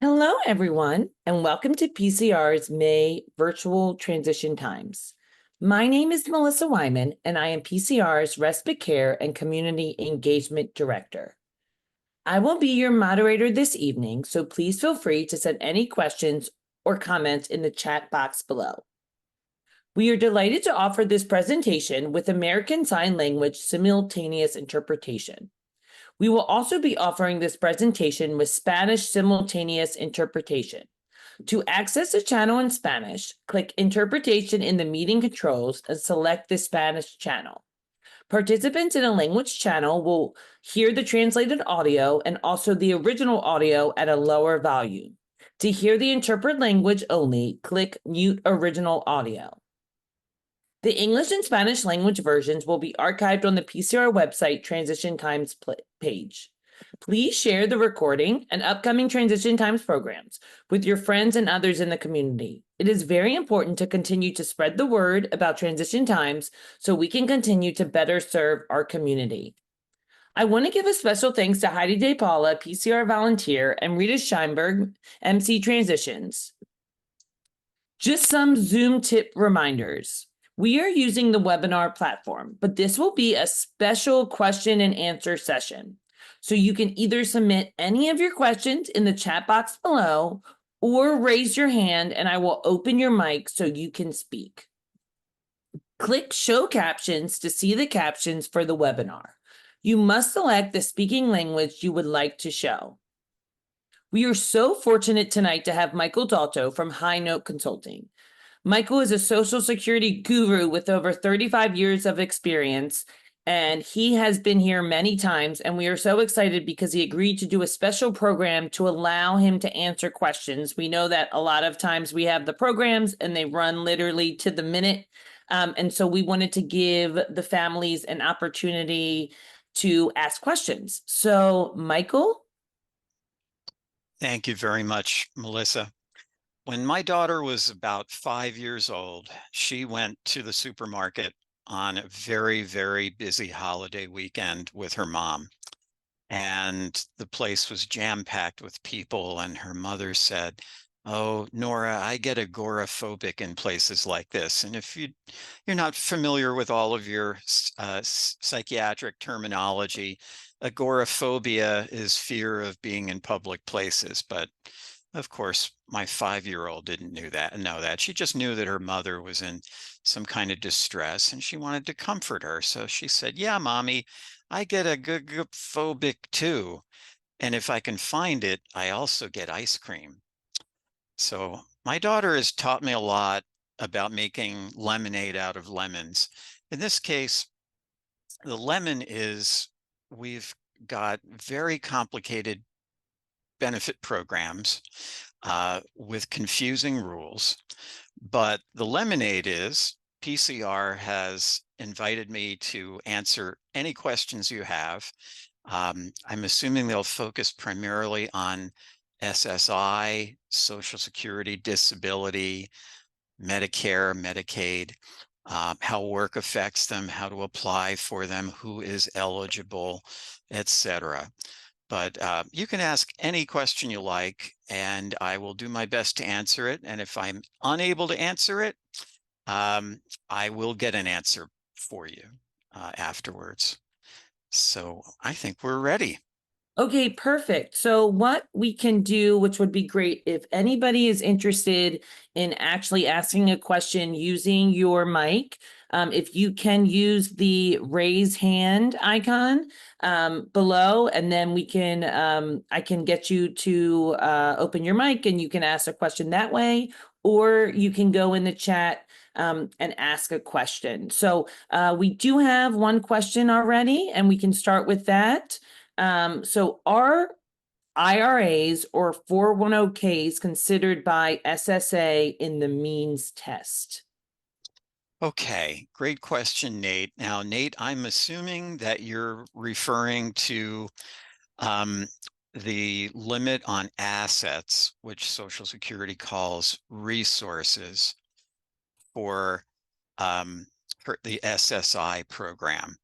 Hello, everyone, and welcome to PCR's May Virtual Transition Times. My name is Melissa Wyman, and I am PCR's Respite Care and Community Engagement Director. I will be your moderator this evening, so please feel free to send any questions or comments in the chat box below. We are delighted to offer this presentation with American Sign Language simultaneous interpretation. We will also be offering this presentation with Spanish simultaneous interpretation. To access the channel in Spanish, click Interpretation in the meeting controls and select the Spanish channel. Participants in a language channel will hear the translated audio and also the original audio at a lower volume. To hear the interpret language only, click Mute Original Audio. The English and Spanish language versions will be archived on the PCR website Transition Times page. Please share the recording and upcoming Transition Times programs with your friends and others in the community. It is very important to continue to spread the word about Transition Times so we can continue to better serve our community. I want to give a special thanks to Heidi De Paula, PCR volunteer, and Rita Scheinberg, MC Transitions. Just some Zoom tip reminders. We are using the webinar platform, but this will be a special question and answer session. So you can either submit any of your questions in the chat box below or raise your hand and I will open your mic so you can speak. Click Show Captions to see the captions for the webinar. You must select the speaking language you would like to show. We are so fortunate tonight to have Michael Dalto from High Note Consulting. Michael is a Social Security guru with over 35 years of experience, and he has been here many times, and we are so excited because he agreed to do a special program to allow him to answer questions. We know that a lot of times we have the programs and they run literally to the minute, and so we wanted to give the families an opportunity to ask questions. So, Michael? Thank you very much, Melissa. When my daughter was about 5 years old, she went to the supermarket on a very, very busy holiday weekend with her mom. And the place was jam-packed with people. And her mother said, "Oh, Nora, I get agoraphobic in places like this." And if you're not familiar with all of your psychiatric terminology, agoraphobia is fear of being in public places. But of course, my 5-year-old didn't know that. She just knew that her mother was in some kind of distress and she wanted to comfort her. So she said, "Yeah, mommy, I get agoraphobic too. And if I can find it, I also get ice cream." So my daughter has taught me a lot about making lemonade out of lemons. In this case, the lemon is, we've got very complicated benefit programs with confusing rules. But the lemonade is, PCR has invited me to answer any questions you have. I'm assuming they'll focus primarily on SSI, Social Security, disability, Medicare, Medicaid, how work affects them, how to apply for them, who is eligible, etc. But you can ask any question you like, and I will do my best to answer it. And if I'm unable to answer it, I will get an answer for you afterwards. So I think we're ready. Okay, perfect. So what we can do, which would be great, if anybody is interested in actually asking a question using your mic, if you can use the raise hand icon below, and then we can, I can get you to open your mic and you can ask a question that way, or you can go in the chat and ask a question. So we do have one question already, and we can start with that. So are IRAs or 401ks considered by SSA in the means test? Okay, great question, Nate. Now, Nate, I'm assuming that you're referring to the limit on assets, which Social Security calls resources for the SSI program.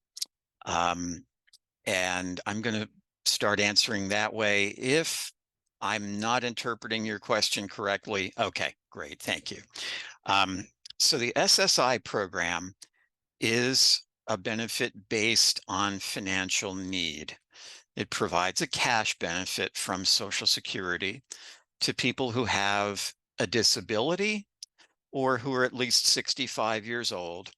And I'm going to start answering that way. If I'm not interpreting your question correctly. Okay, great. Thank you. Um, so the SSI program is a benefit based on financial need. It provides a cash benefit from Social Security to people who have a disability or who are at least 65 years old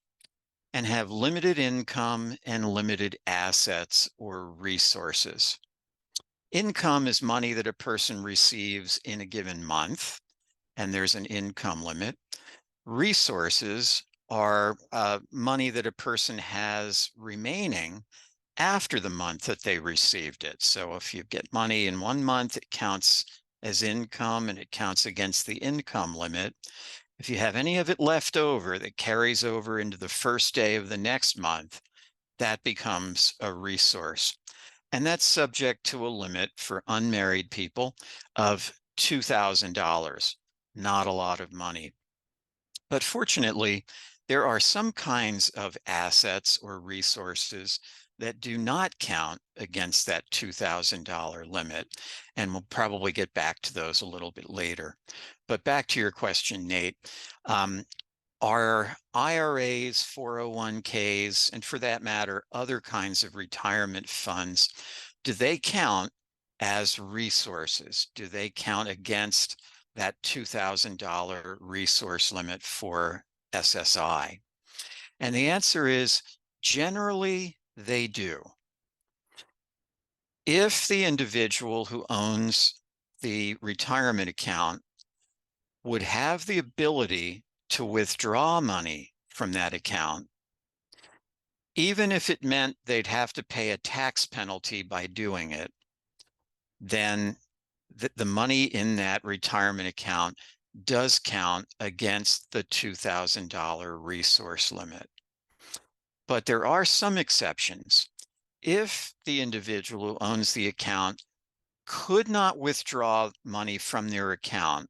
and have limited income and limited assets or resources. Income is money that a person receives in a given month, and there's an income limit. Resources are money that a person has remaining after the month that they received it. So if you get money in one month, it counts as income and it counts against the income limit. If you have any of it left over that carries over into the first day of the next month, that becomes a resource. And that's subject to a limit for unmarried people of $2,000. Not a lot of money. But fortunately, there are some kinds of assets or resources that do not count against that $2,000 limit. And we'll probably get back to those a little bit later. But back to your question, Nate. Are IRAs, 401ks, and for that matter, other kinds of retirement funds, do they count as resources? Do they count against that $2,000 resource limit for SSI? And the answer is generally they do. If the individual who owns the retirement account would have the ability to withdraw money from that account, even if it meant they'd have to pay a tax penalty by doing it, then the money in that retirement account does count against the $2,000 resource limit. But there are some exceptions. If the individual who owns the account could not withdraw money from their account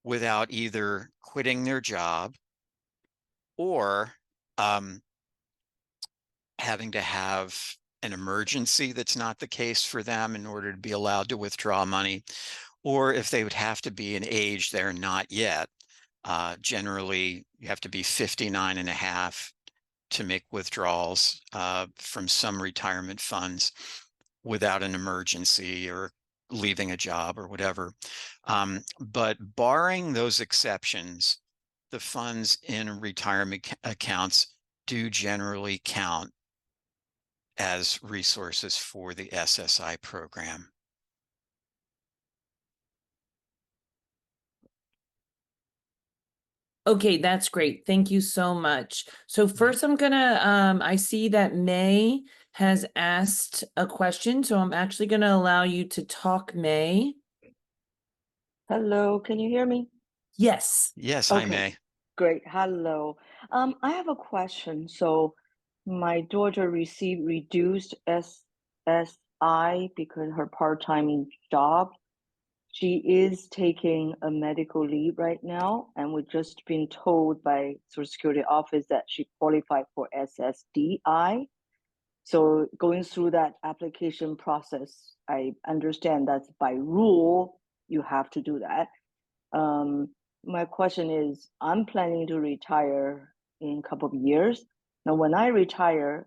without either quitting their job or having to have an emergency that's not the case for them in order to be allowed to withdraw money, or if they would have to be an age they're not yet. Generally, you have to be 59 and a half to make withdrawals from some retirement funds without an emergency or leaving a job or whatever. But barring those exceptions, the funds in retirement accounts do generally count as resources for the SSI program. Okay, that's great. Thank you so much. So first I'm gonna, I see that May has asked a question, so I'm actually gonna allow you to talk, May. Hello, can you hear me? Yes. Yes, I Okay, may. great. Hello. I have a question. So my daughter received reduced SSI because her part-time job. She is taking a medical leave right now, and we've just been told by Social Security office that she qualified for SSDI. So going through that application process, I understand that by rule you have to do that. My question is, I'm planning to retire in a couple of years. Now, when I retire,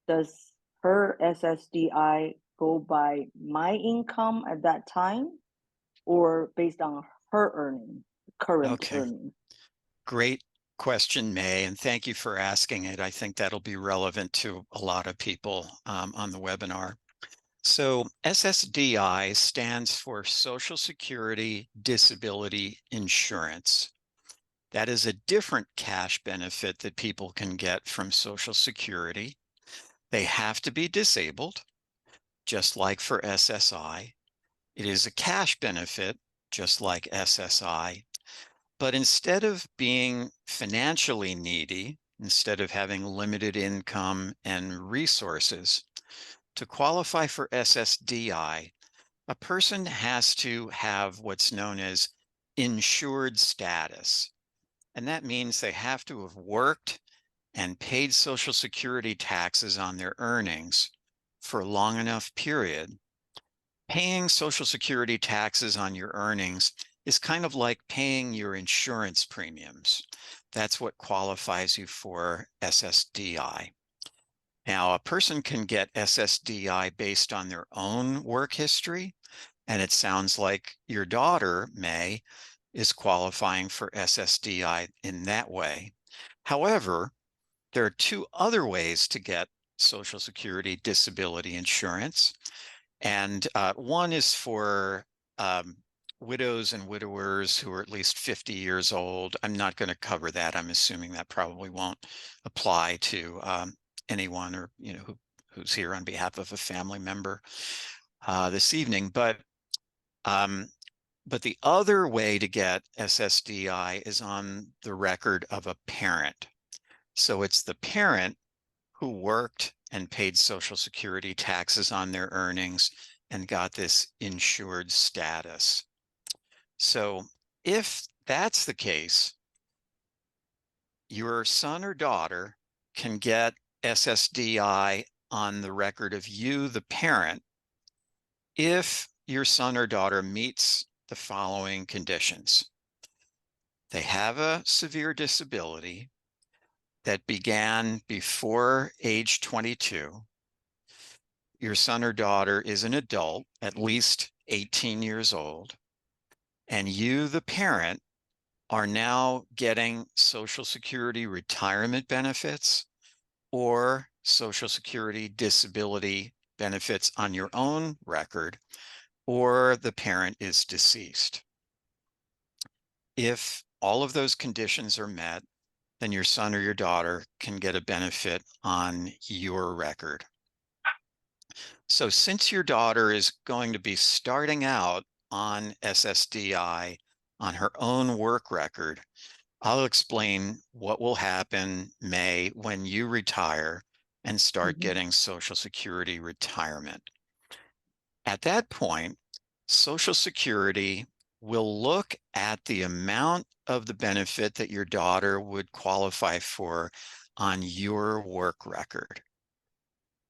does her SSDI go by my income at that time or based on her current Okay, earning? great question, May, and thank you for asking it. I think that'll be relevant to a lot of people on the webinar. So SSDI stands for Social Security Disability Insurance. That is a different cash benefit that people can get from Social Security. They have to be disabled, just like for SSI. It is a cash benefit, just like SSI. But instead of being financially needy, instead of having limited income and resources, to qualify for SSDI, a person has to have what's known as insured status. And that means they have to have worked and paid Social Security taxes on their earnings for a long enough period, Paying Social Security taxes on your earnings is kind of like paying your insurance premiums. That's what qualifies you for SSDI. Now, a person can get SSDI based on their own work history, and it sounds like your daughter, May, is qualifying for SSDI in that way. However, there are two other ways to get Social Security disability insurance. And one is for widows and widowers who are at least 50 years old. I'm not going to cover that. I'm assuming that probably won't apply to anyone or who's here on behalf of a family member this evening. But the other way to get SSDI is on the record of a parent. So it's the parent who worked and paid Social Security taxes on their earnings and got this insured status. So if that's the case, your son or daughter can get SSDI on the record of you, the parent, if your son or daughter meets the following conditions. They have a severe disability that began before age 22. Your son or daughter is an adult, at least 18 years old, and you, the parent, are now getting Social Security retirement benefits or Social Security disability benefits on your own record, or the parent is deceased. If all of those conditions are met, then your son or your daughter can get a benefit on your record. So since your daughter is going to be starting out on SSDI on her own work record, I'll explain what will happen, May, when you retire and start getting Social Security retirement. At that point, Social Security will look at the amount of the benefit that your daughter would qualify for on your work record.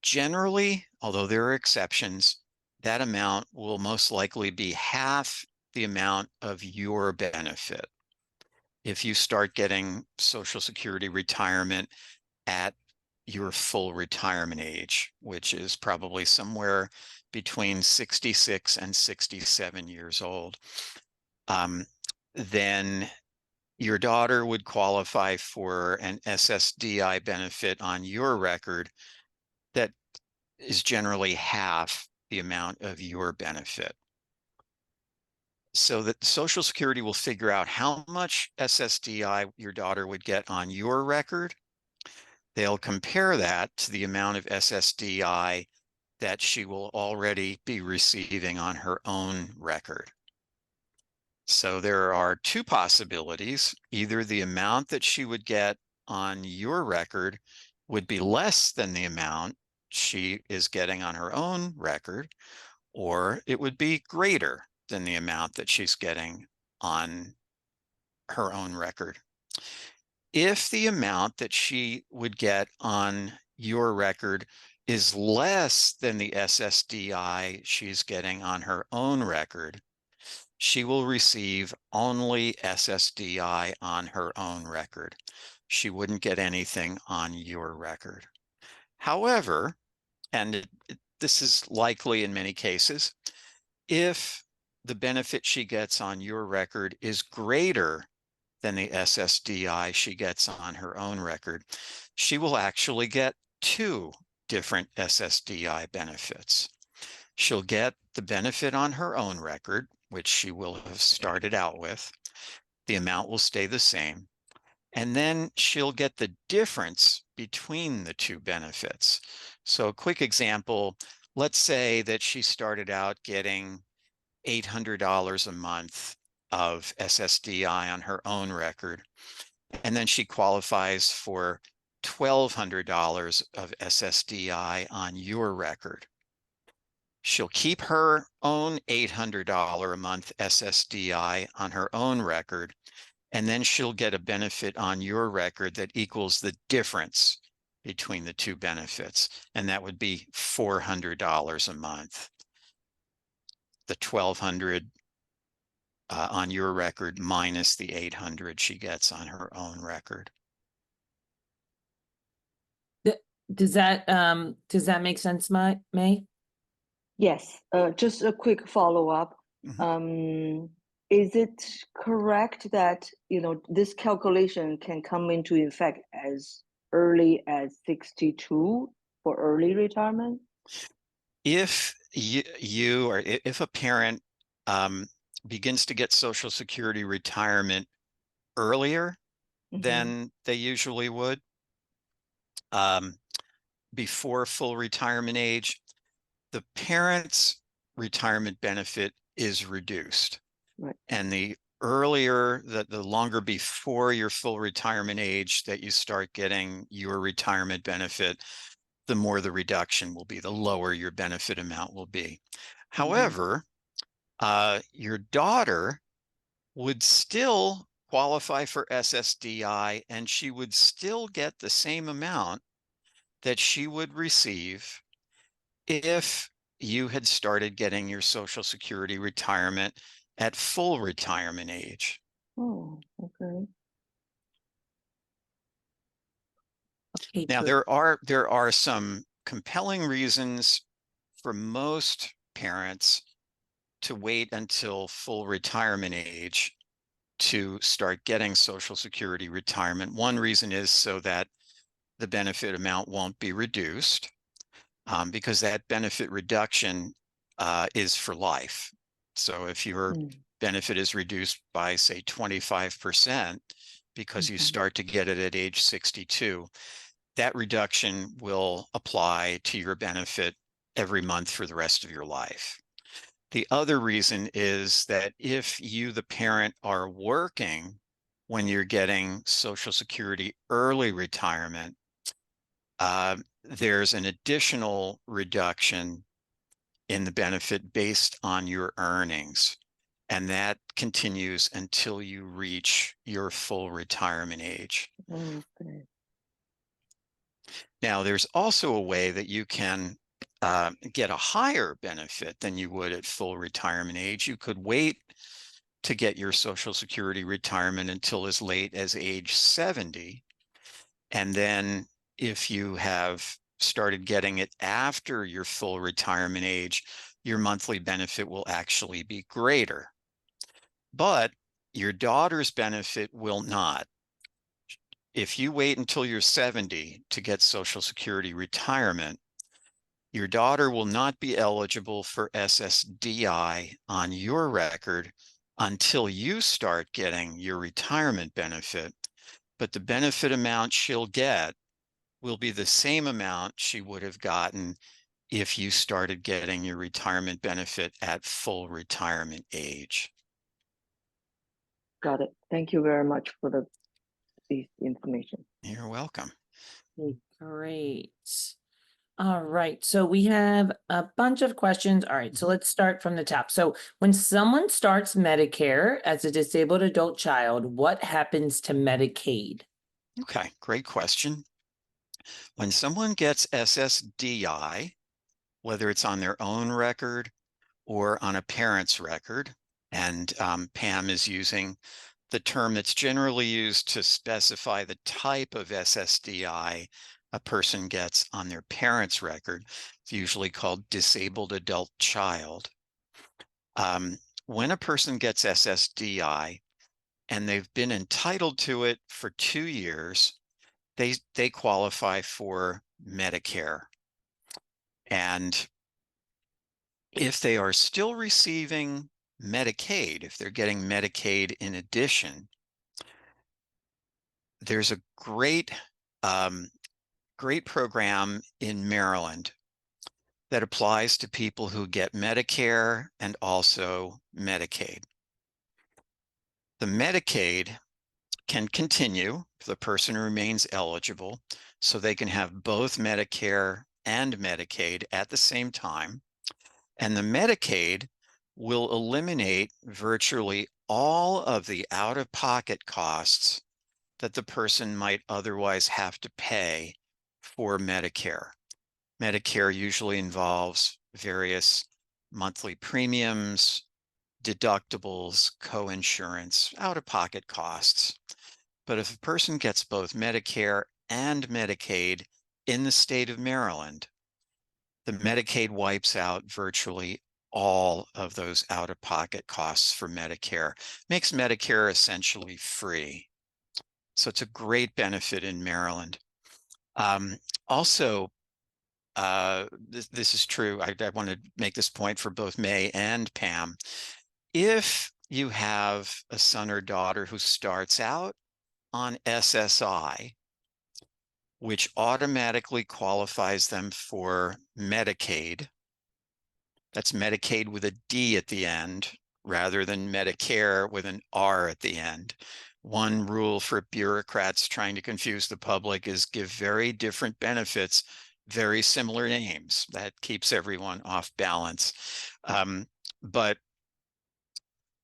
Generally, although there are exceptions, that amount will most likely be half the amount of your benefit. If you start getting Social Security retirement at your full retirement age, which is probably somewhere between 66 and 67 years old, then your daughter would qualify for an SSDI benefit on your record that is generally half the amount of your benefit. So that Social Security will figure out how much SSDI your daughter would get on your record. They'll compare that to the amount of SSDI that she will already be receiving on her own record. So there are two possibilities. Either the amount that she would get on your record would be less than the amount she is getting on her own record, or it would be greater than the amount that she's getting on her own record. If the amount that she would get on your record is less than the SSDI she's getting on her own record, she will receive only SSDI on her own record. She wouldn't get anything on your record. However, and this is likely in many cases, if the benefit she gets on your record is greater than the SSDI she gets on her own record, she will actually get two different SSDI benefits. She'll get the benefit on her own record, which she will have started out with. The amount will stay the same. And then she'll get the difference between the two benefits. So a quick example, let's say that she started out getting $800 a month of SSDI on her own record, and then she qualifies for $1,200 of SSDI on your record. She'll keep her own $800 a month SSDI on her own record, and then she'll get a benefit on your record that equals the difference between the two benefits, and that would be $400 a month. the 1,200 on your record minus the 800 she gets on her own record. Does that make sense, May? Yes, just a quick follow-up. Mhm. Is it correct that, this calculation can come into effect as early as 62 for early retirement? If you or if a parent begins to get Social Security retirement earlier Mhm. than they usually would, before full retirement age, the parent's retirement benefit is reduced. Right. And the earlier, the longer before your full retirement age that you start getting your retirement benefit, the more the reduction will be, the lower your benefit amount will be. However, your daughter would still qualify for SSDI, and she would still get the same amount that she would receive if you had started getting your Social Security retirement at full retirement age. Oh, okay. Okay, Now, good. there are some compelling reasons for most parents to wait until full retirement age to start getting Social Security retirement. One reason is so that the benefit amount won't be reduced, because that benefit reduction is for life. So if your benefit is reduced by, say, 25%, because you start to get it at age 62, that reduction will apply to your benefit every month for the rest of your life. The other reason is that if you, the parent, are working when you're getting Social Security early retirement, there's an additional reduction in the benefit based on your earnings. And that continues until you reach your full retirement age. Okay. Now, there's also a way that you can get a higher benefit than you would at full retirement age. You could wait to get your Social Security retirement until as late as age 70. And then if you have started getting it after your full retirement age, your monthly benefit will actually be greater. But your daughter's benefit will not. If you wait until you're 70 to get Social Security retirement, your daughter will not be eligible for SSDI on your record until you start getting your retirement benefit. But the benefit amount she'll get will be the same amount she would have gotten if you started getting your retirement benefit at full retirement age. Got it. Thank you very much for this information. You're welcome. Great. All right, so we have a bunch of questions. All right, so let's start from the top. So when someone starts Medicare as a disabled adult child, what happens to Medicaid? Okay, great question. When someone gets SSDI, whether it's on their own record or on a parent's record, and Pam is using the term that's generally used to specify the type of SSDI a person gets on their parent's record. It's usually called disabled adult child. When a person gets SSDI and they've been entitled to it for 2 years, they qualify for Medicare. And if they are still receiving Medicaid, if they're getting Medicaid in addition, there's a great program in Maryland that applies to people who get Medicare and also Medicaid. The Medicaid can continue if the person remains eligible, so they can have both Medicare and Medicaid at the same time. And the Medicaid will eliminate virtually all of the out-of-pocket costs that the person might otherwise have to pay for Medicare. Medicare usually involves various monthly premiums, deductibles, co-insurance, out-of-pocket costs. But if a person gets both Medicare and Medicaid in the state of Maryland, the Medicaid wipes out virtually all of those out-of-pocket costs for Medicare, makes Medicare essentially free. So it's a great benefit in Maryland. Also, this is true. I want to make this point for both May and Pam. If you have a son or daughter who starts out on SSI, which automatically qualifies them for Medicaid, that's Medicaid with a D at the end, rather than Medicare with an R at the end. One rule for bureaucrats trying to confuse the public is give very different benefits, very similar names. That keeps everyone off balance. But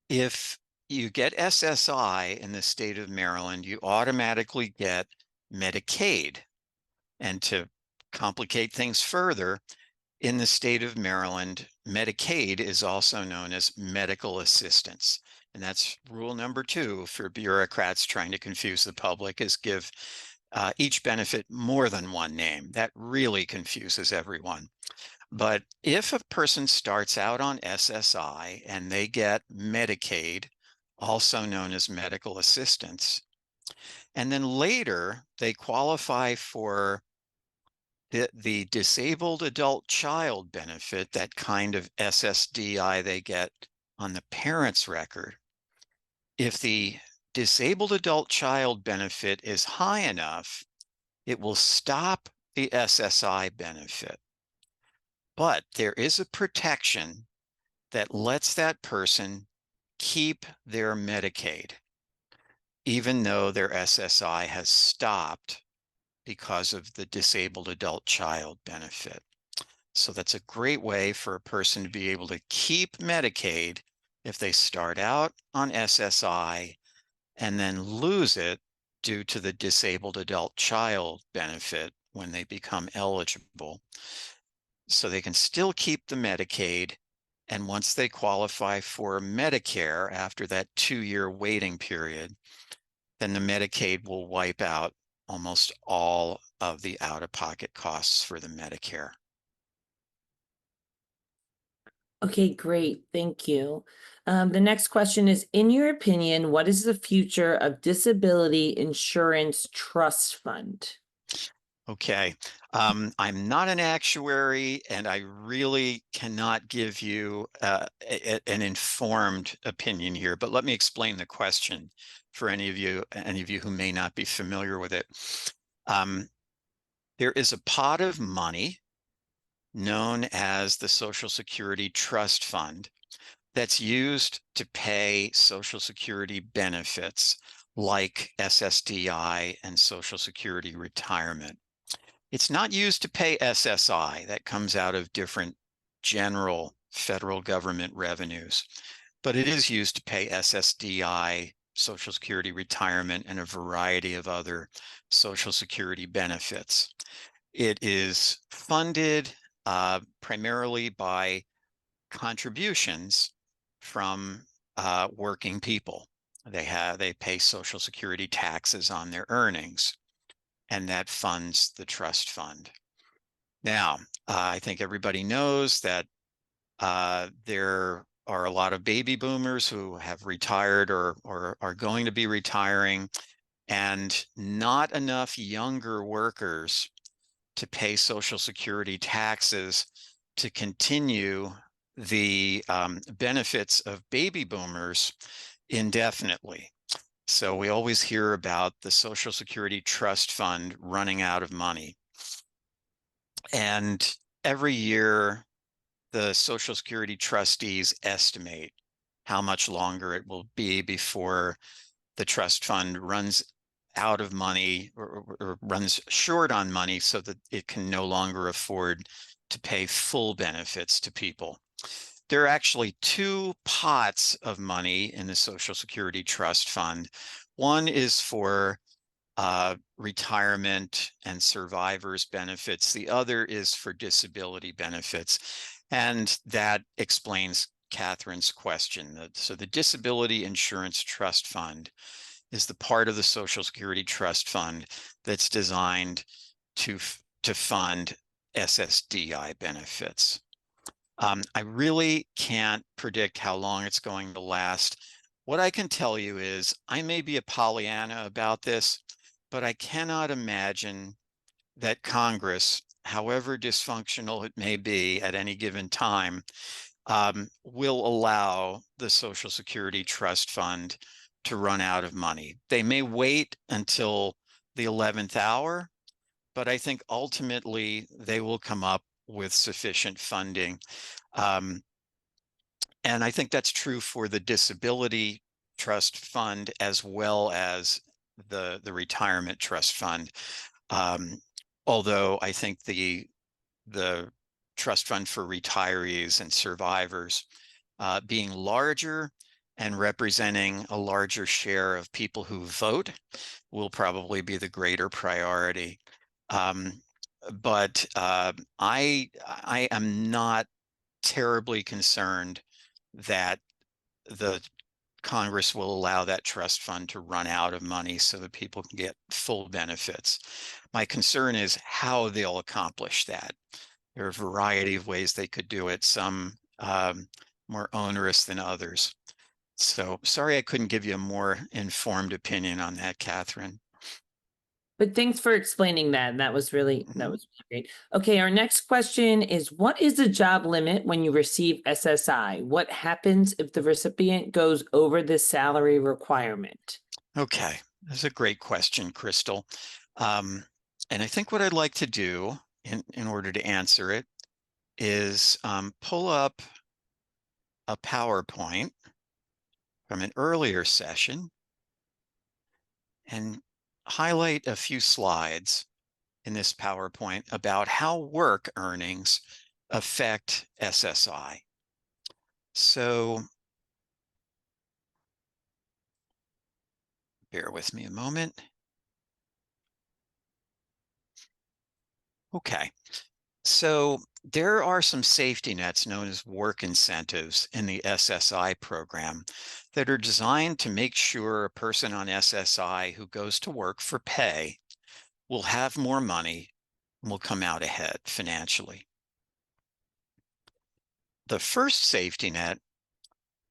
if you get SSI in the state of Maryland, you automatically get Medicaid. And to complicate things further, in the state of Maryland, Medicaid is also known as medical assistance. And that's rule number 2 for bureaucrats trying to confuse the public, is give each benefit more than one name. That really confuses everyone. But if a person starts out on SSI and they get Medicaid, also known as medical assistance, and then later they qualify for the disabled adult child benefit, that kind of SSDI they get on the parent's record, if the disabled adult child benefit is high enough, it will stop the SSI benefit. But there is a protection that lets that person keep their Medicaid, even though their SSI has stopped because of the disabled adult child benefit. So that's a great way for a person to be able to keep Medicaid if they start out on SSI and then lose it due to the disabled adult child benefit when they become eligible. So they can still keep the Medicaid, and once they qualify for Medicare after that 2-year waiting period, then the Medicaid will wipe out almost all of the out-of-pocket costs for the Medicare. Okay, great. Thank you. The next question is, in your opinion, what is the future of disability insurance trust fund? Okay, I'm not an actuary, and I really cannot give you an informed opinion here, but let me explain the question for any of you who may not be familiar with it. There is a pot of money known as the Social Security Trust Fund that's used to pay Social Security benefits like SSDI and Social Security retirement. It's not used to pay SSI. That comes out of different general federal government revenues, but it is used to pay SSDI, Social Security retirement, and a variety of other Social Security benefits. It is funded primarily by contributions from working people. They pay Social Security taxes on their earnings, and that funds the trust fund. Now, I think everybody knows that there are a lot of baby boomers who have retired or are going to be retiring, and not enough younger workers to pay Social Security taxes to continue the benefits of baby boomers indefinitely. So we always hear about the Social Security Trust Fund running out of money. And every year, the Social Security trustees estimate how much longer it will be before the trust fund runs out of money or runs short on money so that it can no longer afford to pay full benefits to people. There are actually 2 pots of money in the Social Security Trust Fund. One is for retirement and survivors benefits. The other is for disability benefits. And that explains Catherine's question. So the Disability Insurance Trust Fund is the part of the Social Security Trust Fund that's designed to fund SSDI benefits. I really can't predict how long it's going to last. What I can tell you is I may be a Pollyanna about this, but I cannot imagine that Congress, however dysfunctional it may be at any given time, will allow the Social Security Trust Fund to run out of money. They may wait until the 11th hour, but I think ultimately they will come up with sufficient funding. And I think that's true for the Disability Trust Fund as well as the Retirement Trust Fund. Although I think the trust fund for retirees and survivors being larger and representing a larger share of people who vote will probably be the greater priority. But I am not terribly concerned that the Congress will allow that trust fund to run out of money so that people can get full benefits. My concern is how they'll accomplish that. There are a variety of ways they could do it, some more onerous than others. So sorry I couldn't give you a more informed opinion on that, Catherine. But thanks for explaining that. That was really great. Okay, our next question is, what is the job limit when you receive SSI? What happens if the recipient goes over the salary requirement? Okay, that's a great question, Crystal. And I think what I'd like to do in order to answer it is pull up a PowerPoint from an earlier session and highlight a few slides in this PowerPoint about how work earnings affect SSI. So bear with me a moment. Okay, so there are some safety nets known as work incentives in the SSI program that are designed to make sure a person on SSI who goes to work for pay will have more money and will come out ahead financially. The first safety net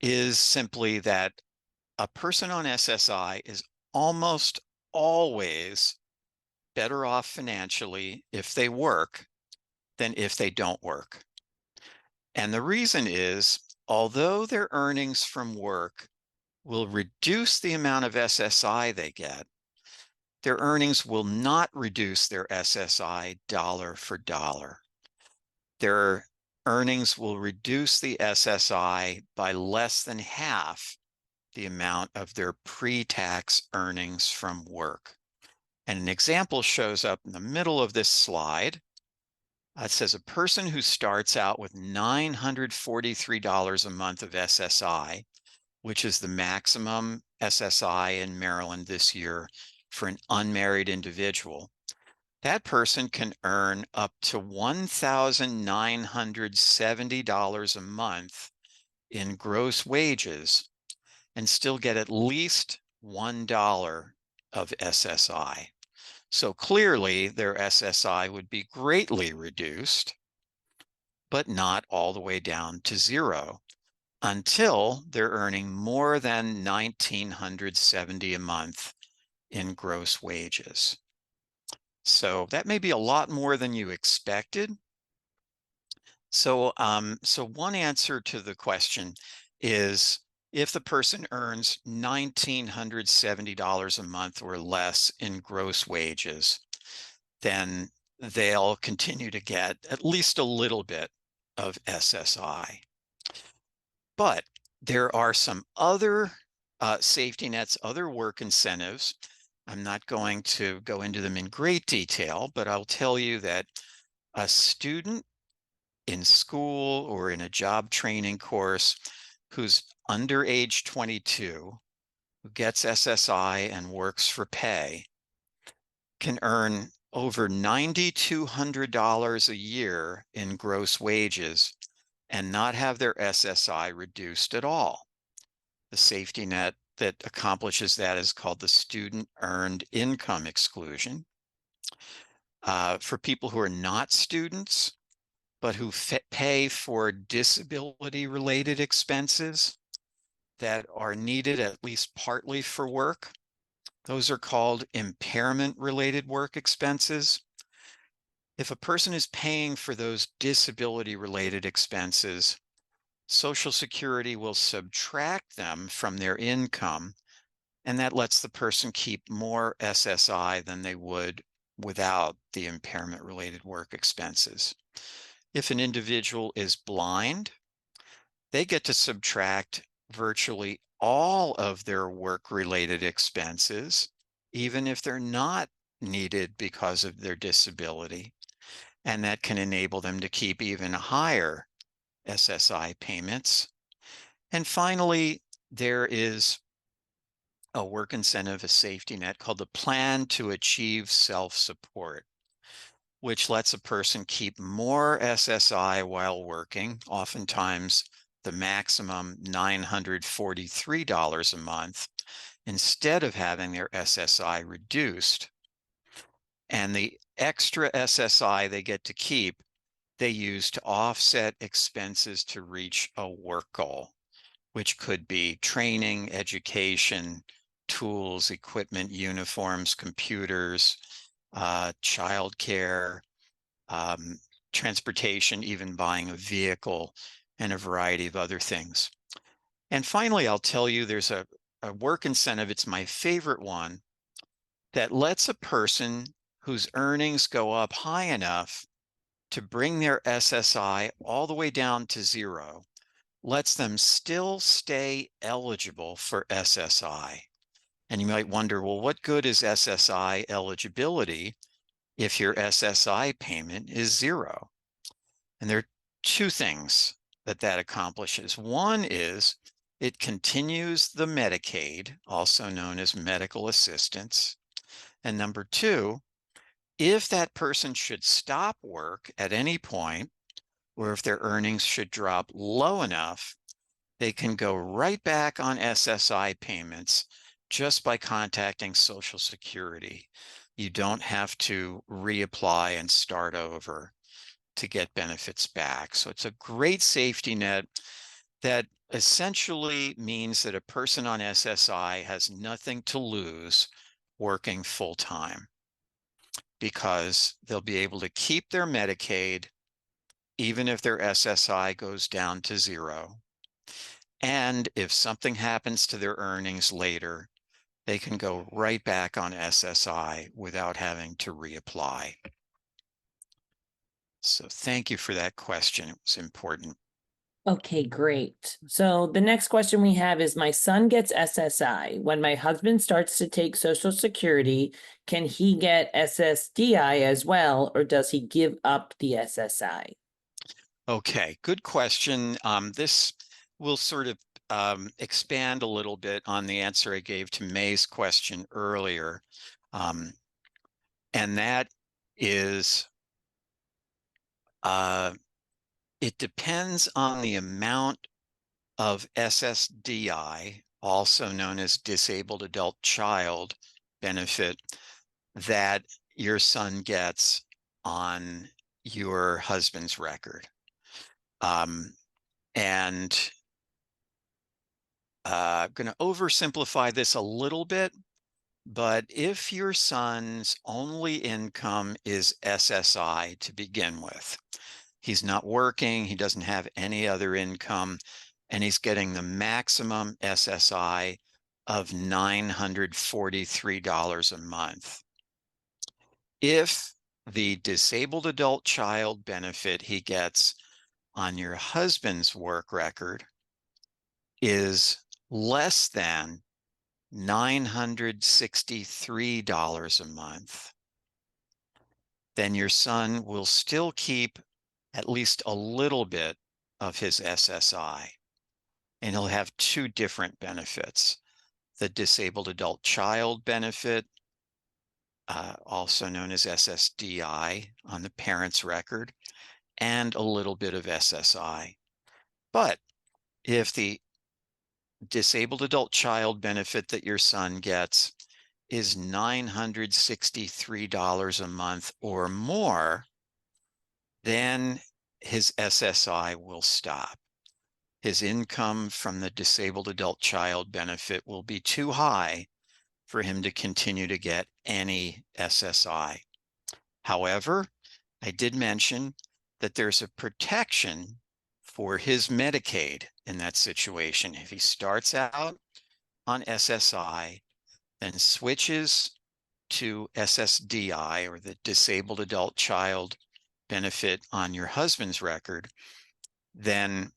is simply that a person on SSI is almost always better off financially if they work than if they don't work. And the reason is, although their earnings from work will reduce the amount of SSI they get, their earnings will not reduce their SSI dollar for dollar. Their earnings will reduce the SSI by less than half the amount of their pre-tax earnings from work. And an example shows up in the middle of this slide. It says a person who starts out with $943 a month of SSI, which is the maximum SSI in Maryland this year for an unmarried individual, that person can earn up to $1,970 a month in gross wages and still get at least $1 of SSI. So clearly their SSI would be greatly reduced, but not all the way down to zero until they're earning more than $1,970 a month in gross wages. So that may be a lot more than you expected. So, so one answer to the question is, if the person earns $1,970 a month or less in gross wages, then they'll continue to get at least a little bit of SSI. But there are some other safety nets, other work incentives. I'm not going to go into them in great detail, but I'll tell you that a student in school or in a job training course who's under age 22, who gets SSI and works for pay, can earn over $9,200 a year in gross wages and not have their SSI reduced at all. The safety net that accomplishes that is called the Student Earned Income Exclusion. For people who are not students, but who pay for disability-related expenses that are needed at least partly for work, those are called impairment-related work expenses. If a person is paying for those disability-related expenses, Social Security will subtract them from their income, and that lets the person keep more SSI than they would without the impairment-related work expenses. If an individual is blind, they get to subtract virtually all of their work-related expenses, even if they're not needed because of their disability. And that can enable them to keep even higher SSI payments. And finally, there is a work incentive, a safety net called the Plan to Achieve Self-Support, which lets a person keep more SSI while working, oftentimes the maximum $943 a month, instead of having their SSI reduced. And the extra SSI they get to keep, they use to offset expenses to reach a work goal, which could be training, education, tools, equipment, uniforms, computers, childcare, transportation, even buying a vehicle, and a variety of other things. And finally, I'll tell you there's a work incentive, it's my favorite one, that lets a person whose earnings go up high enough to bring their SSI all the way down to zero, lets them still stay eligible for SSI. And you might wonder, well, what good is SSI eligibility if your SSI payment is zero? And there are two things that accomplishes. One is it continues the Medicaid, also known as medical assistance. And number two, if that person should stop work at any point, or if their earnings should drop low enough, they can go right back on SSI payments just by contacting Social Security. You don't have to reapply and start over to get benefits back. So it's a great safety net that essentially means that a person on SSI has nothing to lose working full-time, because they'll be able to keep their Medicaid even if their SSI goes down to zero. And if something happens to their earnings later, they can go right back on SSI without having to reapply. So thank you for that question. It was important. Okay, great. So the next question we have is, my son gets SSI. When my husband starts to take Social Security, can he get SSDI as well, or does he give up the SSI? Okay, good question. This will sort of expand a little bit on the answer I gave to May's question earlier. And that is, it depends on the amount of SSDI, also known as Disabled Adult Child benefit, that your son gets on your husband's record. And I'm going to oversimplify this a little bit, but if your son's only income is SSI to begin with, he's not working, he doesn't have any other income, and he's getting the maximum SSI of $943 a month. If the Disabled Adult Child benefit he gets on your husband's work record is less than $963 a month, then your son will still keep at least a little bit of his SSI, and he'll have two different benefits: the Disabled Adult Child benefit, also known as SSDI on the parent's record, and a little bit of SSI. But if the disabled adult child benefit that your son gets is $963 a month or more, then his SSI will stop. His income from the disabled adult child benefit will be too high for him to continue to get any SSI. However, I did mention that there's a protection for his Medicaid in that situation. If he starts out on SSI, then switches to SSDI, or the disabled adult child benefit on your husband's record, then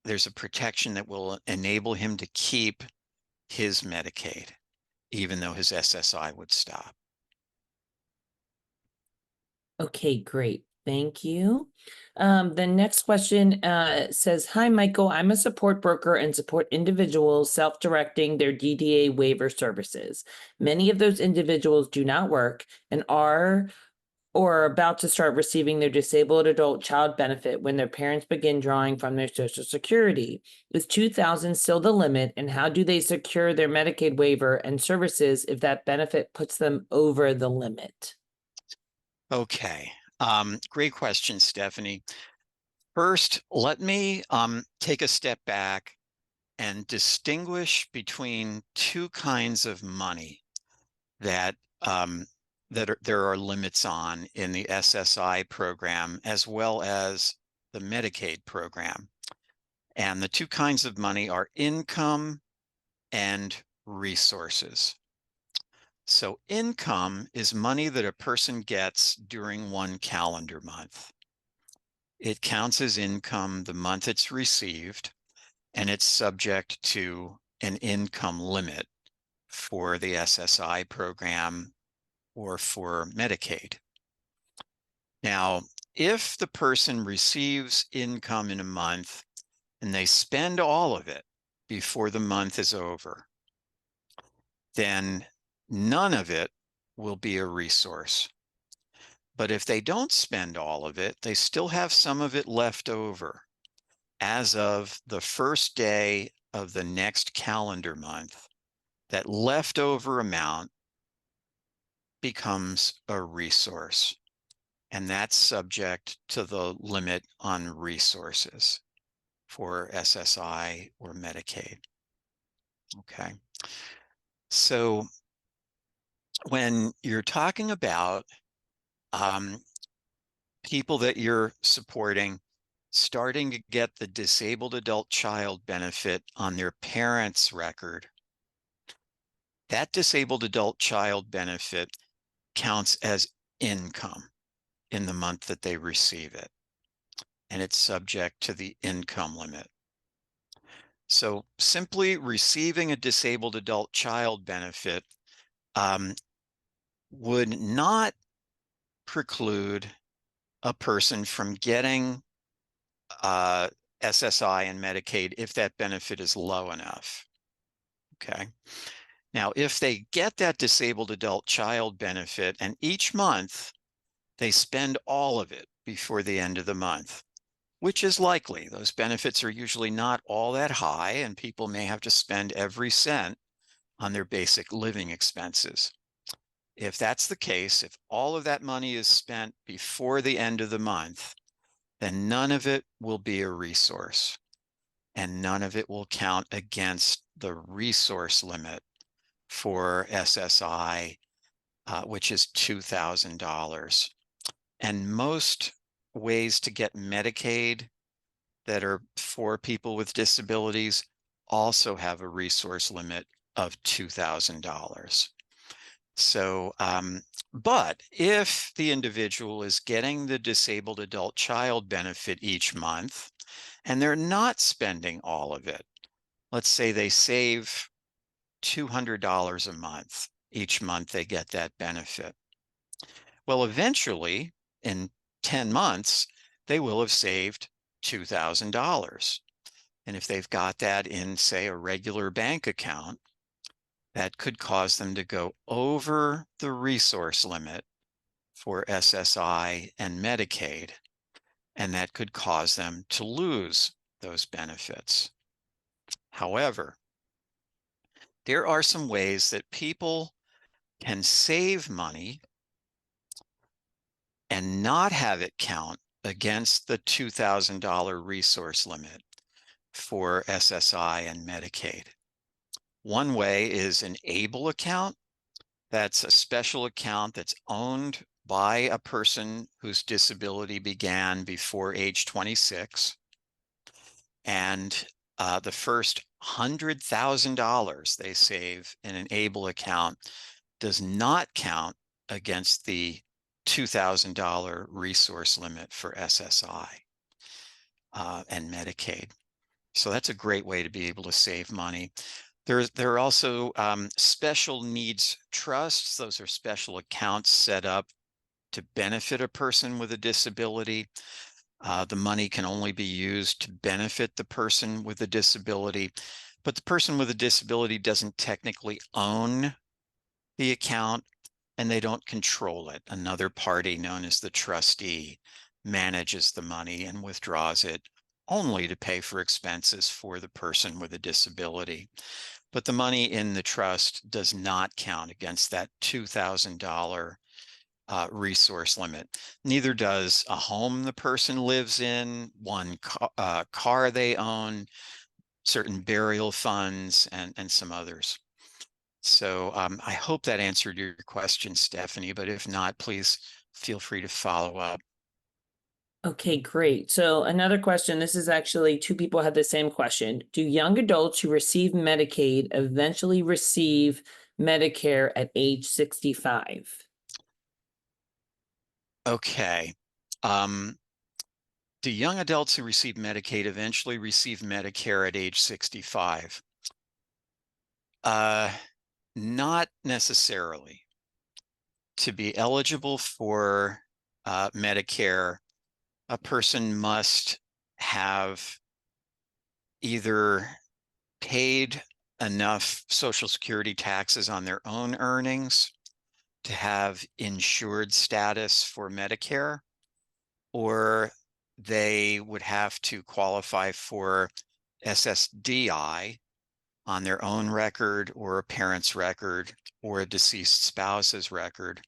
there's a protection that will enable him to keep his Medicaid, even though his SSI would stop. Okay, great. Thank you. The next question says, "Hi, Michael. I'm a support broker and support individuals self-directing their DDA waiver services. Many of those individuals do not work and are or are about to start receiving their disabled adult child benefit when their parents begin drawing from their Social Security. Is $2,000 still the limit, and how do they secure their Medicaid waiver and services if that benefit puts them over the limit?" Okay, great question, Stephanie. First, let me take a step back and distinguish between two kinds of money that there are limits on in the SSI program as well as the Medicaid program. And the two kinds of money are income and resources. So income is money that a person gets during one calendar month. It counts as income the month it's received, and it's subject to an income limit for the SSI program or for Medicaid. Now, if the person receives income in a month and they spend all of it before the month is over, then none of it will be a resource. But if they don't spend all of it, they still have some of it left over as of the first day of the next calendar month. That leftover amount becomes a resource, and that's subject to the limit on resources for SSI or Medicaid. Okay. So when you're talking about people that you're supporting starting to get the disabled adult child benefit on their parents' record, that disabled adult child benefit counts as income in the month that they receive it, and it's subject to the income limit. So simply receiving a disabled adult child benefit would not preclude a person from getting SSI and Medicaid if that benefit is low enough. Okay. Now, if they get that disabled adult child benefit and each month they spend all of it before the end of the month, which is likely, those benefits are usually not all that high and people may have to spend every cent on their basic living expenses. If that's the case, if all of that money is spent before the end of the month, then none of it will be a resource and none of it will count against the resource limit for SSI, which is $2,000. And most ways to get Medicaid that are for people with disabilities also have a resource limit of $2,000. So, but if the individual is getting the disabled adult child benefit each month and they're not spending all of it, let's say they save $200 a month, each month they get that benefit. Well, eventually in 10 months, they will have saved $2,000. And if they've got that in, say, a regular bank account, that could cause them to go over the resource limit for SSI and Medicaid. and that could cause them to lose those benefits. However, there are some ways that people can save money and not have it count against the $2,000 resource limit for SSI and Medicaid. One way is an ABLE account. That's a special account that's owned by a person whose disability began before age 26. And the first $100,000 they save in an ABLE account does not count against the $2,000 resource limit for SSI and Medicaid. So that's a great way to be able to save money. There are also special needs trusts. Those are special accounts set up to benefit a person with a disability. The money can only be used to benefit the person with a disability, but the person with a disability doesn't technically own the account and they don't control it. Another party, known as the trustee, manages the money and withdraws it only to pay for expenses for the person with a disability. But the money in the trust does not count against that $2,000 resource limit. Neither does a home the person lives in, one car they own, certain burial funds, and some others. So I hope that answered your question, Stephanie, but if not, please feel free to follow up. Okay, great. So another question, this is actually two people had the same question. Do young adults who receive Medicaid eventually receive Medicare at age 65? Okay. Do young adults who receive Medicaid eventually receive Medicare at age 65? Not necessarily. To be eligible for Medicare, a person must have either paid enough Social Security taxes on their own earnings to have insured status for Medicare, or they would have to qualify for SSDI on their own record or a parent's record or a deceased spouse's record,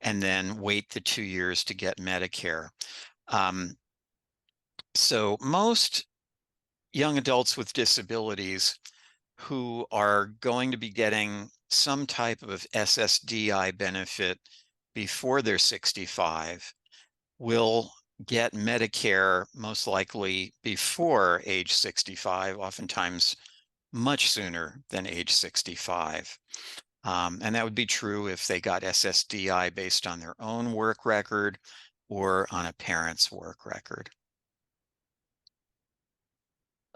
and then wait the 2 years to get Medicare. So most young adults with disabilities who are going to be getting some type of SSDI benefit before they're 65 will get Medicare most likely before age 65, oftentimes much sooner than age 65. And that would be true if they got SSDI based on their own work record or on a parent's work record.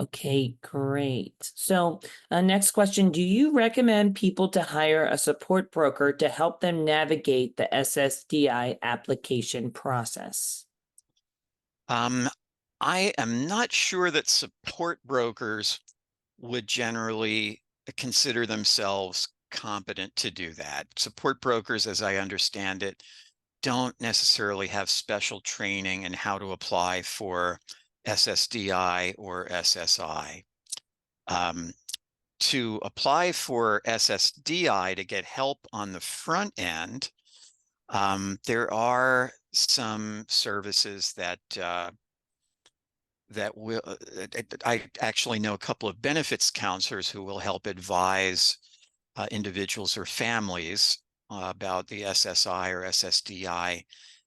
Okay, great. So next question, do you recommend people to hire a support broker to help them navigate the SSDI application process? I am not sure that support brokers would generally consider themselves competent to do that. Support brokers, as I understand it, don't necessarily have special training in how to apply for SSDI or SSI. To apply for SSDI to get help on the front end, there are some services that will, I actually know a couple of benefits counselors who will help advise individuals or families about the SSI or SSDI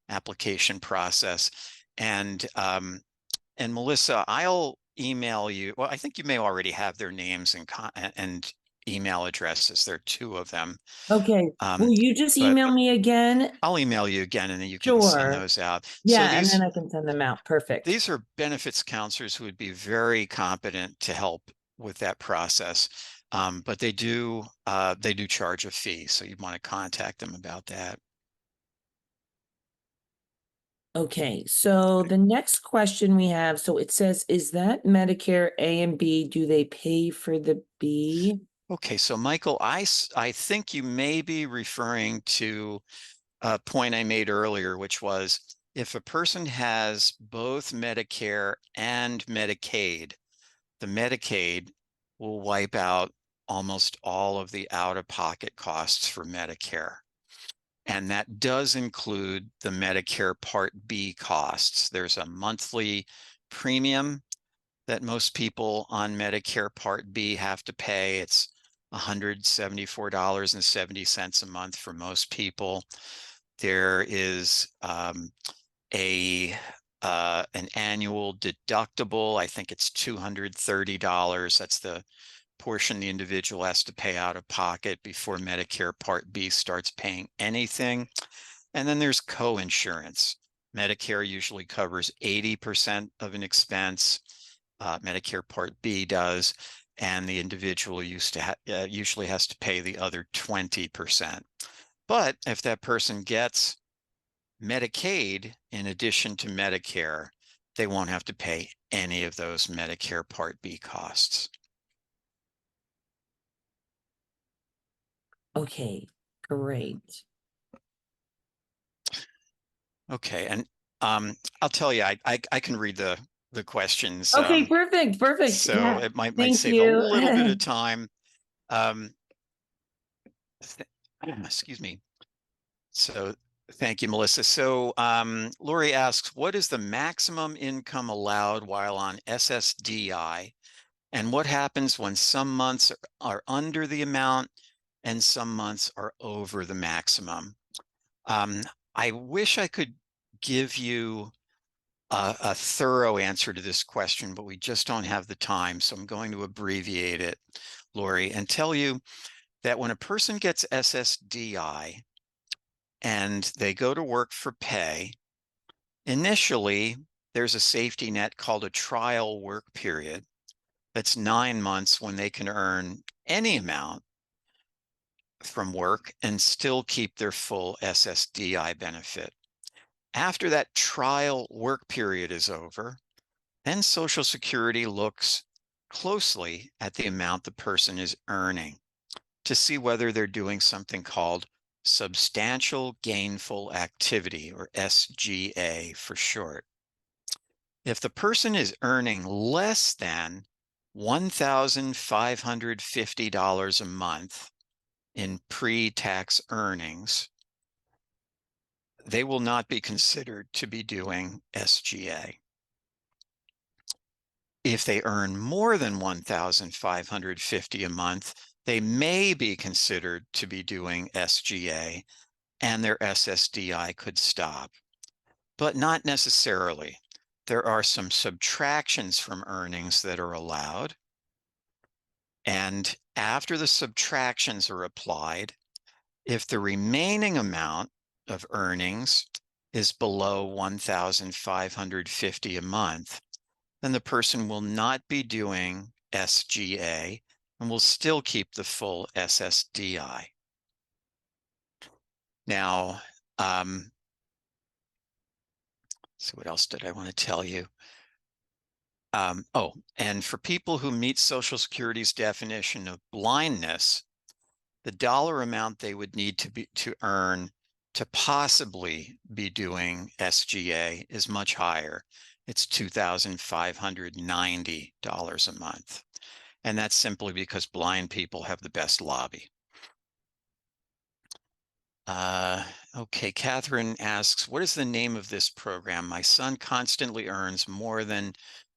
application process. And Melissa, I'll email you. Well, I think you may already have their names and email addresses. There are two of them. Okay, will you just But email me again? I'll email you again and then you can send Sure. those out. Yeah, So and then I can send them out. Perfect. these are benefits counselors who would be very competent to help with that process. But they do charge a fee. So you'd want to contact them about that. Okay, so the next question we have, so it says, is that Medicare A and B, do they pay for the B? Okay, so Michael, I think you may be referring to a point I made earlier, which was if a person has both Medicare and Medicaid, the Medicaid will wipe out almost all of the out-of-pocket costs for Medicare. And that does include the Medicare Part B costs. There's a monthly premium that most people on Medicare Part B have to pay. It's $174.70 a month for most people. There is an annual deductible. I think it's $230. That's the portion the individual has to pay out of pocket before Medicare Part B starts paying anything. And then there's co-insurance. Medicare usually covers 80% of an expense. Medicare Part B does, and the individual usually has to pay the other 20%. But if that person gets Medicaid in addition to Medicare, they won't have to pay any of those Medicare Part B costs. Okay, great. Okay, and I'll tell you, I can read the questions. Okay, perfect, perfect. So Yeah, it might thank save a you. little bit of time. Excuse me. So thank you, Melissa. So Lori asks, what is the maximum income allowed while on SSDI? And what happens when some months are under the amount and some months are over the maximum? I wish I could give you a thorough answer to this question, but we just don't have the time. So I'm going to abbreviate it, Lori, and tell you that when a person gets SSDI and they go to work for pay, initially there's a safety net called a trial work period. That's 9 months when they can earn any amount from work and still keep their full SSDI benefit. After that trial work period is over, then Social Security looks closely at the amount the person is earning to see whether they're doing something called substantial gainful activity, or SGA for short. If the person is earning less than $1,550 a month in pre-tax earnings, they will not be considered to be doing SGA. If they earn more than $1,550 a month, they may be considered to be doing SGA, and their SSDI could stop, but not necessarily. There are some subtractions from earnings that are allowed. And after the subtractions are applied, if the remaining amount of earnings is below $1,550 a month, then the person will not be doing SGA and will still keep the full SSDI. Now, so what else did I want to tell you? And for people who meet Social Security's definition of blindness, the dollar amount they would need to earn to possibly be doing SGA is much higher. It's $2,590 a month. And that's simply because blind people have the best lobby. Okay, Catherine asks, what is the name of this program? My son constantly earns more than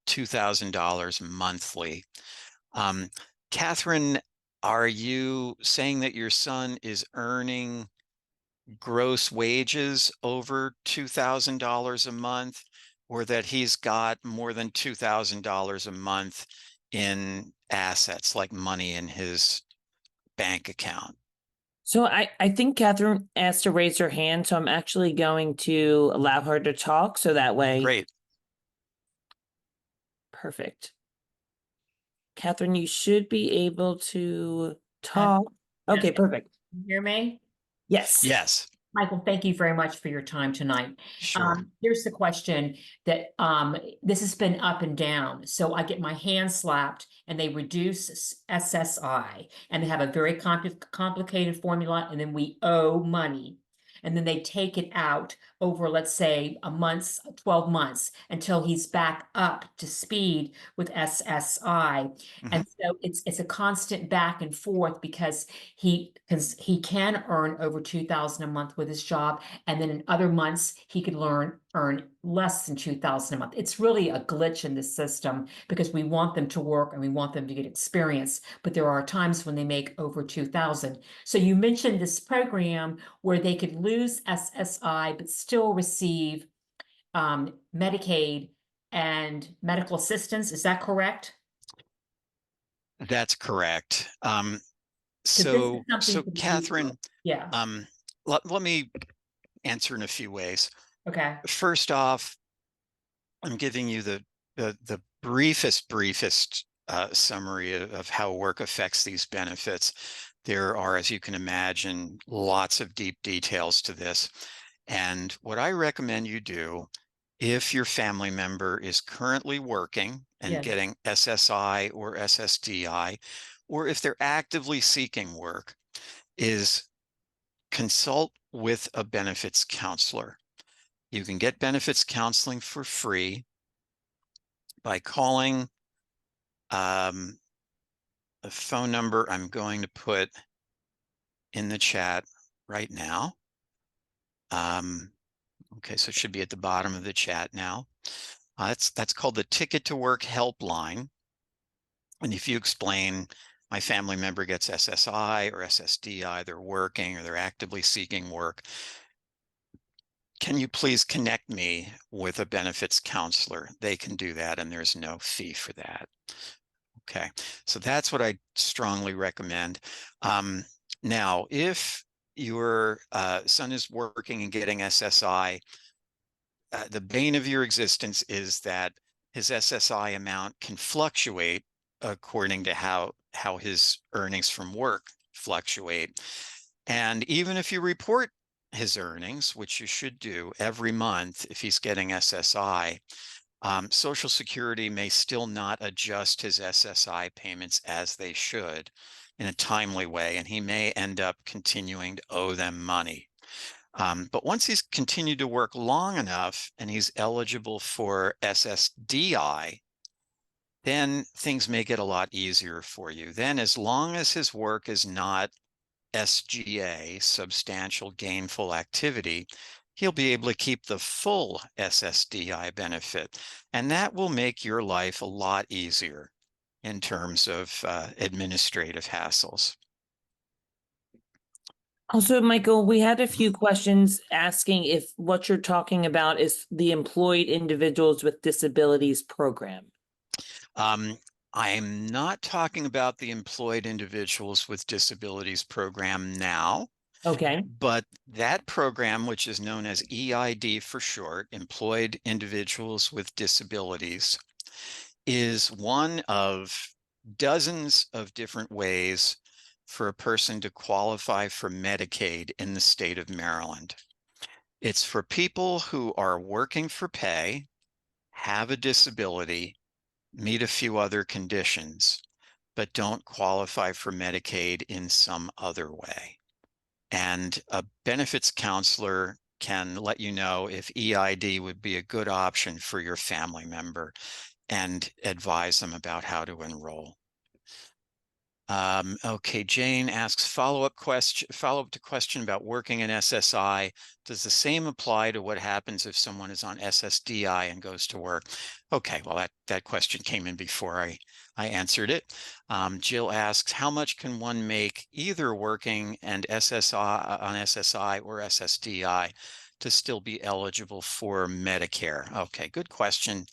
$2,000 monthly. Catherine, are you saying that your son is earning gross wages over $2,000 a month, or that he's got more than $2,000 a month in assets like money in his bank account? So I think Catherine asked to raise her hand, so I'm actually going to allow her to talk, so that way. Great. Perfect. Catherine, you should be able to talk. Okay, perfect. You hear me? Yes. Yes, Michael, thank you very much for your time tonight. sure. Here's the question that this has been up and down. So I get my hand slapped and they reduce SSI and they have a very complicated formula, and then we owe money. and then they take it out over, let's say, a month, 12 months, until he's back up to speed with SSI. And so it's a constant back and forth, because he can earn over 2,000 a month with his job, and then in other months he could earn less than 2,000 a month. It's really a glitch in the system, because we want them to work and we want them to get experience, but there are times when they make over 2,000. So you mentioned this program where they could lose SSI but still receive Medicaid and medical assistance. Is that correct? That's correct. 'Cause this is So something for the Catherine, future. Yeah. let me answer in a few ways. Okay. First off, I'm giving you the briefest summary of how work affects these benefits. There are, as you can imagine, lots of deep details to this. And what I recommend you do, if your family member is currently working and Yes. getting SSI or SSDI, or if they're actively seeking work, is consult with a benefits counselor. You can get benefits counseling for free by calling the phone number I'm going to put in the chat right now. Okay, so it should be at the bottom of the chat now. That's called the Ticket to Work helpline. And if you explain, my family member gets SSI or SSDI, they're working or they're actively seeking work, can you please connect me with a benefits counselor? They can do that, and there's no fee for that. Okay, so that's what I strongly recommend. Now, if your son is working and getting SSI, the bane of your existence is that his SSI amount can fluctuate according to how his earnings from work fluctuate. And even if you report his earnings, which you should do every month if he's getting SSI, Social Security may still not adjust his SSI payments as they should in a timely way, and he may end up continuing to owe them money. But once he's continued to work long enough and he's eligible for SSDI, then things may get a lot easier for you. Then, as long as his work is not SGA, substantial gainful activity, he'll be able to keep the full SSDI benefit. And that will make your life a lot easier in terms of administrative hassles. Also, Michael, we had a few questions asking if what you're talking about is the Employed Individuals with Disabilities program. I'm not talking about the Employed Individuals with Disabilities program now. Okay. But that program, which is known as EID for short, Employed Individuals with Disabilities, is one of dozens of different ways for a person to qualify for Medicaid in the state of Maryland. It's for people who are working for pay, have a disability, meet a few other conditions, but don't qualify for Medicaid in some other way. And a benefits counselor can let you know if EID would be a good option for your family member and advise them about how to enroll. Okay, Jane asks follow-up to question about working in SSI. Does the same apply to what happens if someone is on SSDI and goes to work? Okay, well, that question came in before I answered it. Jill asks, how much can one make either working and SSI on SSI or SSDI to still be eligible for Medicare? Okay, good question.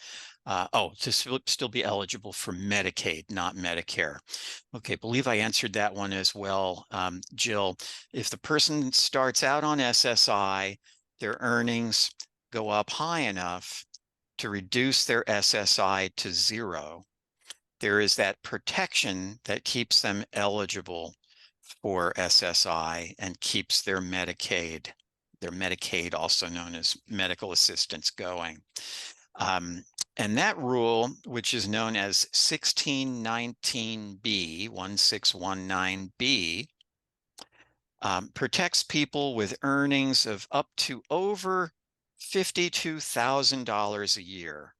To still be eligible for Medicaid, not Medicare. Okay, believe I answered that one as well, Jill. If the person starts out on SSI, their earnings go up high enough to reduce their SSI to zero, there is that protection that keeps them eligible for SSI and keeps their Medicaid also known as medical assistance, going. And that rule, which is known as 1619B, 1619B, Protects people with earnings of up to over $52,000 a year,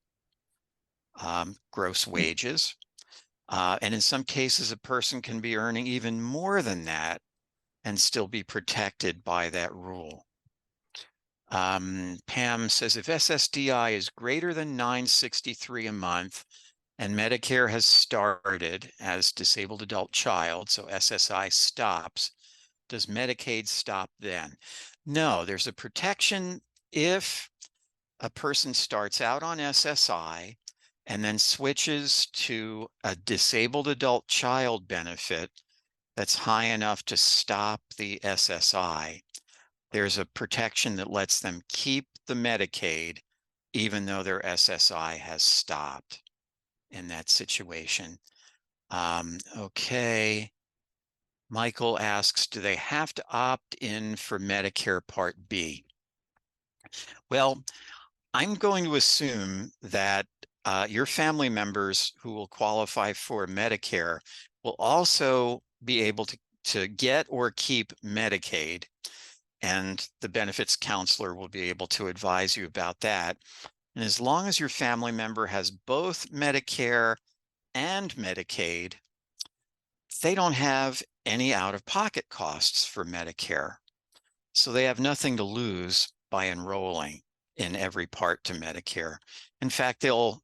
gross wages. And in some cases, a person can be earning even more than that and still be protected by that rule. Pam says, if SSDI is greater than $963 a month and Medicare has started as disabled adult child, so SSI stops, does Medicaid stop then? No, there's a protection if a person starts out on SSI and then switches to a disabled adult child benefit that's high enough to stop the SSI. There's a protection that lets them keep the Medicaid even though their SSI has stopped in that situation. Okay. Michael asks, do they have to opt in for Medicare Part B? Well, I'm going to assume that your family members who will qualify for Medicare will also be able to get or keep Medicaid, and the benefits counselor will be able to advise you about that. And as long as your family member has both Medicare and Medicaid, they don't have any out-of-pocket costs for Medicare. So they have nothing to lose by enrolling in every part to Medicare. In fact, they'll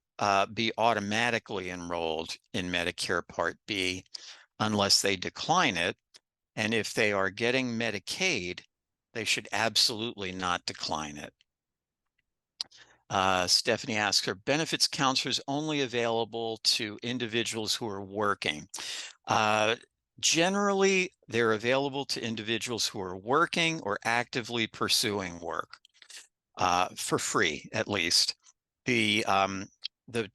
be automatically enrolled in Medicare Part B unless they decline it. And if they are getting Medicaid, they should absolutely not decline it. Stephanie asks, are benefits counselors only available to individuals who are working? Generally, they're available to individuals who are working or actively pursuing work, for free, at least. The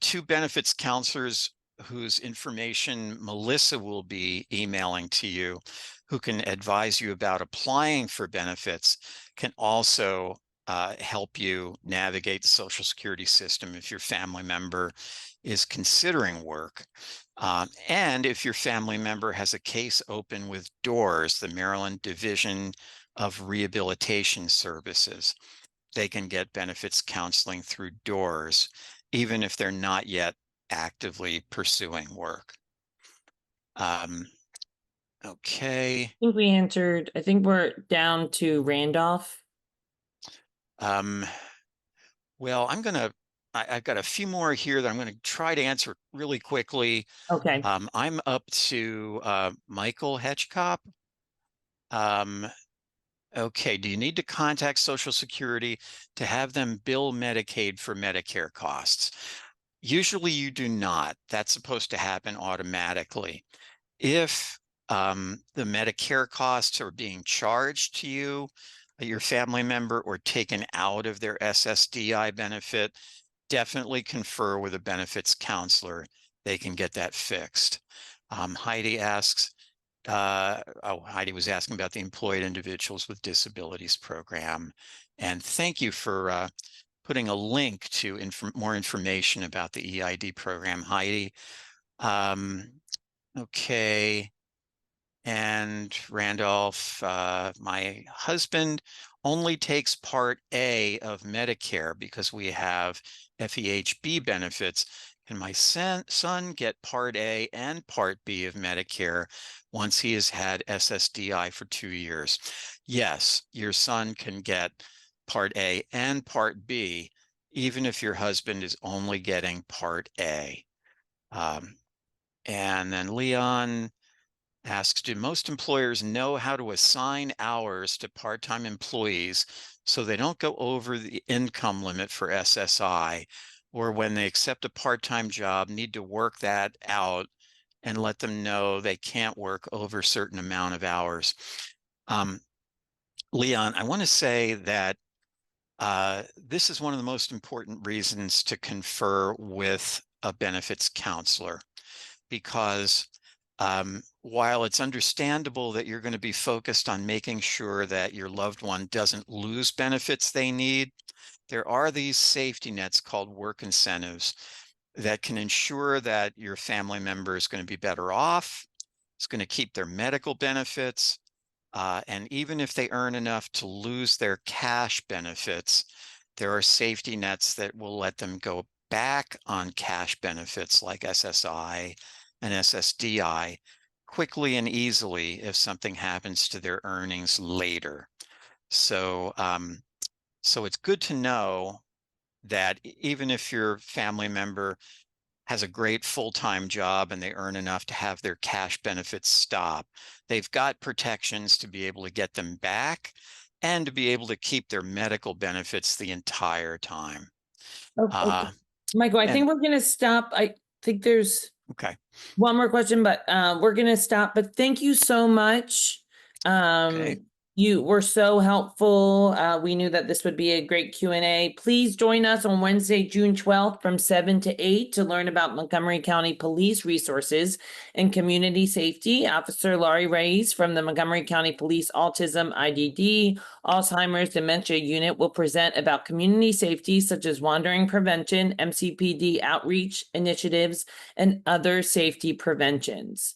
two benefits counselors whose information Melissa will be emailing to you, who can advise you about applying for benefits, can also help you navigate the Social Security system if your family member is considering work. And if your family member has a case open with DOORS, the Maryland Division of Rehabilitation Services, they can get benefits counseling through DOORS, even if they're not yet actively pursuing work. Okay. I think we're down to Randolph. Well, I've got a few more here that I'm going to try to answer really quickly. Okay. I'm up to Michael Hedgecop. Okay, do you need to contact Social Security to have them bill Medicaid for Medicare costs? Usually you do not. That's supposed to happen automatically. If the Medicare costs are being charged to you, your family member, or taken out of their SSDI benefit, definitely confer with a benefits counselor. They can get that fixed. Heidi asks, Heidi was asking about the Employed Individuals with Disabilities program. And thank you for putting a link to more information about the EID program, Heidi. Okay. And Randolph, my husband only takes Part A of Medicare because we have FEHB benefits. Can my son get Part A and Part B of Medicare once he has had SSDI for 2 years? Yes, your son can get Part A and Part B, even if your husband is only getting Part A. And then Leon asks, do most employers know how to assign hours to part-time employees so they don't go over the income limit for SSI, or when they accept a part-time job, need to work that out and let them know they can't work over a certain amount of hours? Leon, I want to say that this is one of the most important reasons to confer with a benefits counselor, because while it's understandable that you're going to be focused on making sure that your loved one doesn't lose benefits they need, there are these safety nets called work incentives that can ensure that your family member is going to be better off, it's going to keep their medical benefits, And even if they earn enough to lose their cash benefits, there are safety nets that will let them go back on cash benefits like SSI and SSDI quickly and easily if something happens to their earnings later. So, so it's good to know that even if your family member has a great full-time job and they earn enough to have their cash benefits stop, they've got protections to be able to get them back and to be able to keep their medical benefits the entire time. Okay. Michael, I and- think we're going to stop. I think there's Okay. one more question, but we're going to stop. But thank you so much. Okay. You were so helpful. We knew that this would be a great Q&A. Please join us on Wednesday, June 12th from 7 to 8 to learn about Montgomery County Police resources and community safety. Officer Laurie Reyes from the Montgomery County Police Autism IDD Alzheimer's Dementia Unit will present about community safety such as wandering prevention, MCPD outreach initiatives, and other safety preventions.